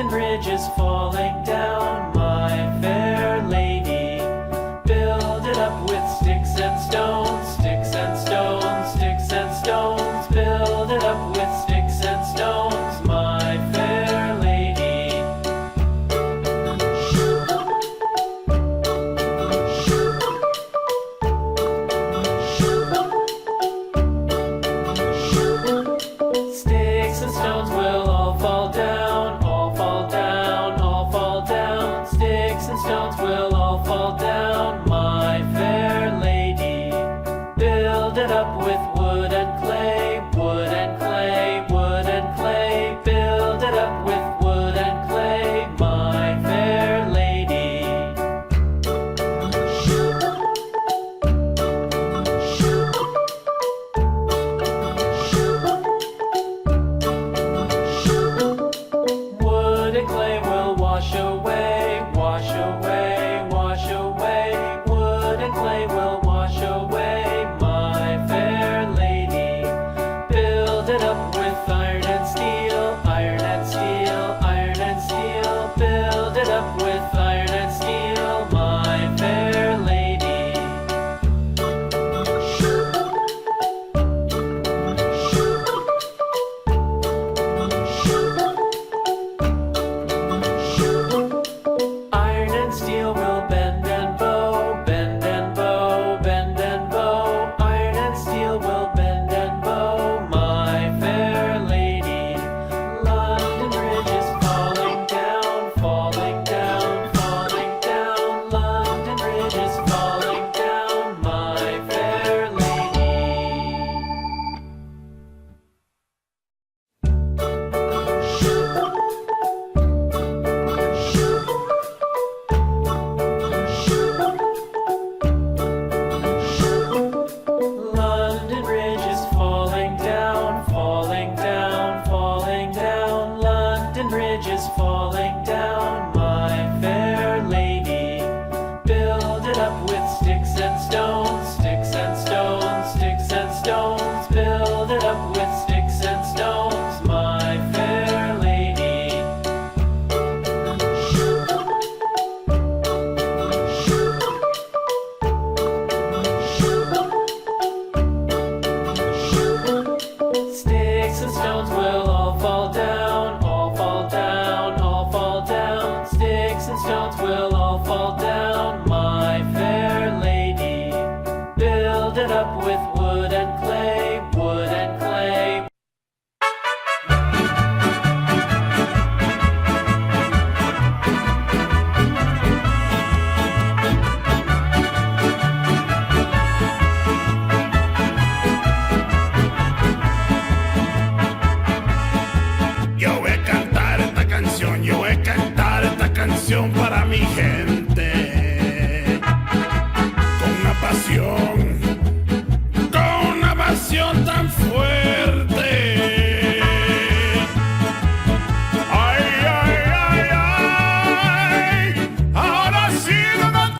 London Bridge is falling down, my fair lady. Build it up with sticks and stones, sticks and stones, sticks and stones. Build it up with sticks and stones, my fair lady. Sticks and stones will all fall down, all fall down, all fall down. Sticks and stones will all fall down, my fair lady. Build it up with wood and clay, wood and clay, wood and clay. Build it up with wood and clay, my fair lady. Wood and clay will wash away, wash away, wash away. Wood and clay will wash away, my fair lady. Build it up with iron and steel, iron and steel, iron and steel. Build it up with iron and steel, my fair lady. Iron and steel will bend and bow, bend and bow, bend and bow. Iron and steel will bend and bow, my fair lady. London Bridge is falling down, falling down, falling down. London Bridge is falling down, my fair lady. London Bridge is falling down, falling down, falling down. London Bridge is falling down, my fair lady. Build it up with sticks and stones, sticks and stones, sticks and stones. Build it up with sticks and stones, my fair lady. Sticks and stones will all fall down, all fall down, all fall down. Sticks and stones will all fall down, my fair lady. Build it up with wood and clay, wood and clay. Yo voy a cantar esta canción, yo voy a cantar esta canción para mi gente.